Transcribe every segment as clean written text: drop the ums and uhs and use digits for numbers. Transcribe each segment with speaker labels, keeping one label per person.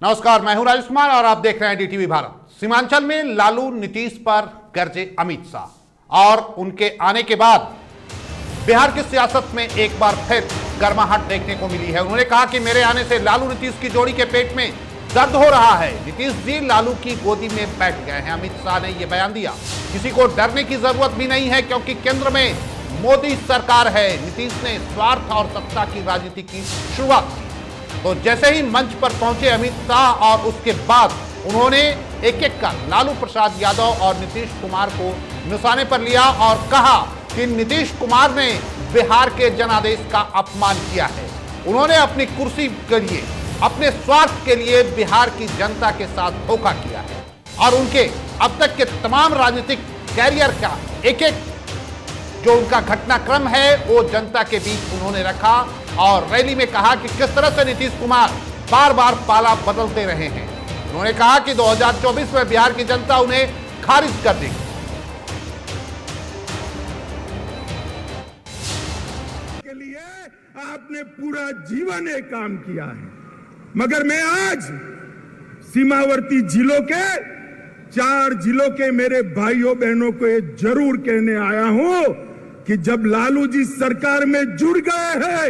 Speaker 1: नमस्कार, मैं हूं राजेश कुमार और आप देख रहे हैं डीटीवी भारत। सीमांचल में लालू नीतीश पर गरजे अमित शाह और उनके आने के बाद बिहार की सियासत में एक बार फिर गर्माहट देखने को मिली है। उन्होंने कहा कि मेरे आने से लालू नीतीश की जोड़ी के पेट में दर्द हो रहा है। नीतीश जी लालू की गोदी में बैठ गए हैं। अमित शाह ने यह बयान दिया। किसी को डरने की जरूरत भी नहीं है क्योंकि केंद्र में मोदी सरकार है। नीतीश ने स्वार्थ और सत्ता की राजनीति की शुरुआत की। तो जैसे ही मंच पर पहुंचे अमित शाह और उसके बाद उन्होंने एक एक कर लालू प्रसाद यादव और नीतीश कुमार को निशाने पर लिया और कहा कि नीतीश कुमार ने बिहार के जनादेश का अपमान किया है। उन्होंने अपनी कुर्सी के लिए, अपने स्वार्थ के लिए बिहार की जनता के साथ धोखा किया है और उनके अब तक के तमाम राजनीतिक कैरियर का एक एक जो उनका घटनाक्रम है वो जनता के बीच उन्होंने रखा और रैली में कहा कि किस तरह से नीतीश कुमार बार बार पाला बदलते रहे हैं। उन्होंने कहा कि 2024 में बिहार की जनता उन्हें खारिज कर देगी।
Speaker 2: के लिए आपने पूरा जीवन एक काम किया है, मगर मैं आज सीमावर्ती जिलों के 4 जिलों के मेरे भाइयों बहनों को ये जरूर कहने आया हूं कि जब लालू जी सरकार में जुड़ गए हैं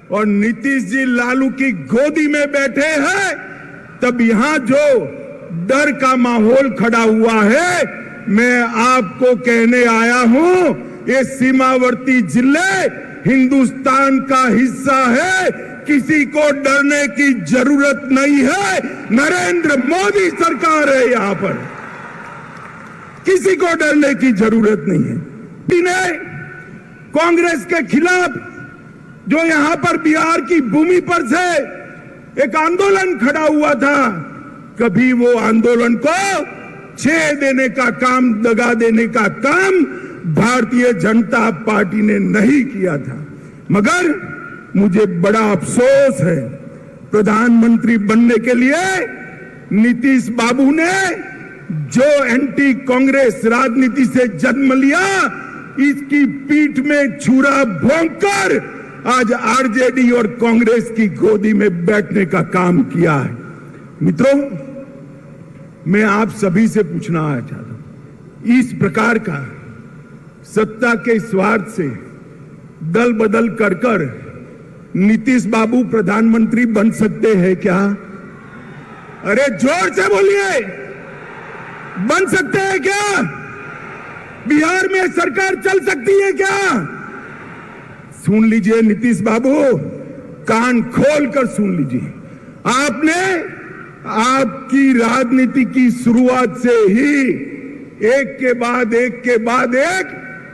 Speaker 2: और नीतीश जी लालू की गोदी में बैठे हैं, तब यहां जो डर का माहौल खड़ा हुआ है, मैं आपको कहने आया हूं ये सीमावर्ती जिले हिंदुस्तान का हिस्सा है। किसी को डरने की जरूरत नहीं है। नरेंद्र मोदी सरकार है यहां पर, किसी को डरने की जरूरत नहीं है। कांग्रेस के खिलाफ जो यहां पर बिहार की भूमि पर से एक आंदोलन खड़ा हुआ था, कभी वो आंदोलन को छेड़ देने का काम, दगा देने का काम भारतीय जनता पार्टी ने नहीं किया था। मगर मुझे बड़ा अफसोस है, प्रधानमंत्री बनने के लिए नीतीश बाबू ने जो एंटी कांग्रेस राजनीति से जन्म लिया, इसकी पीठ में छुरा भोंककर आज आरजेडी और कांग्रेस की गोदी में बैठने का काम किया है। मित्रों, मैं आप सभी से पूछना चाहता हूं, इस प्रकार का सत्ता के स्वार्थ से दल बदल कर नीतीश बाबू प्रधानमंत्री बन सकते हैं क्या? अरे जोर से बोलिए, बन सकते हैं क्या? बिहार में सरकार चल सकती है क्या? सुन लीजिए नीतीश बाबू, कान खोलकर सुन लीजिए। आपने आपकी राजनीति की शुरुआत से ही एक के बाद एक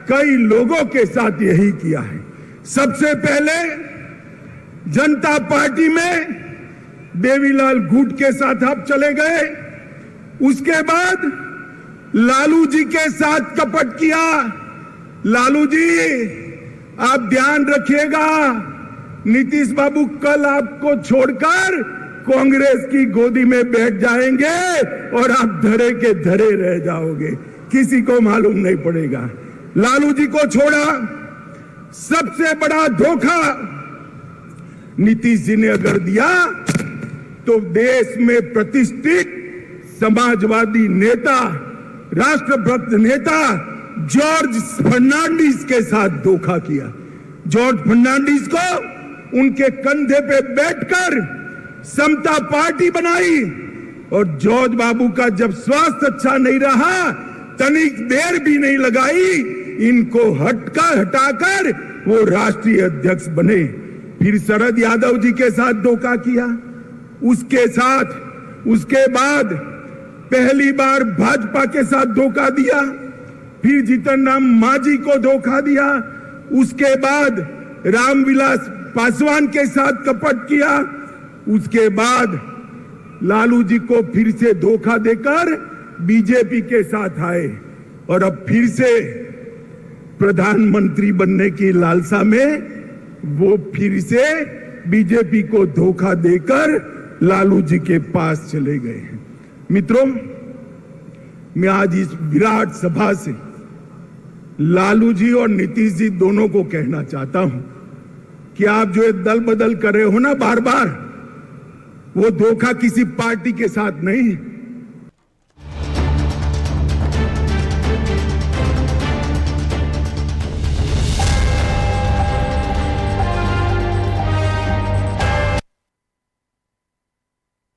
Speaker 2: कई लोगों के साथ यही किया है। सबसे पहले जनता पार्टी में देवीलाल गुट के साथ आप चले गए, उसके बाद लालू जी के साथ कपट किया। लालू जी आप ध्यान रखिएगा, नीतीश बाबू कल आपको छोड़कर कांग्रेस की गोदी में बैठ जाएंगे और आप धरे के धरे रह जाओगे, किसी को मालूम नहीं पड़ेगा। लालू जी को छोड़ा, सबसे बड़ा धोखा नीतीश जी ने अगर दिया तो देश में प्रतिष्ठित समाजवादी नेता, राष्ट्रभक्त नेता जॉर्ज फर्नांडिस के साथ धोखा किया। जॉर्ज फर्नांडिस को उनके कंधे पे बैठकर समता पार्टी बनाई और जॉर्ज बाबू का जब स्वास्थ्य अच्छा नहीं रहा, तनिक देर भी नहीं लगाई, इनको हटाकर वो राष्ट्रीय अध्यक्ष बने। फिर शरद यादव जी के साथ धोखा किया, उसके बाद पहली बार भाजपा के साथ धोखा दिया, फिर जीतन राम मांझी को धोखा दिया, उसके बाद रामविलास पासवान के साथ कपट किया, उसके बाद लालू जी को फिर से धोखा देकर बीजेपी के साथ आए और अब फिर से प्रधानमंत्री बनने की लालसा में वो फिर से बीजेपी को धोखा देकर लालू जी के पास चले गए हैं। मित्रों, मैं आज इस विराट सभा से लालू जी और नीतीश जी दोनों को कहना चाहता हूं कि आप जो दल बदल कर रहे हो ना बार बार, वो धोखा किसी पार्टी के साथ नहीं,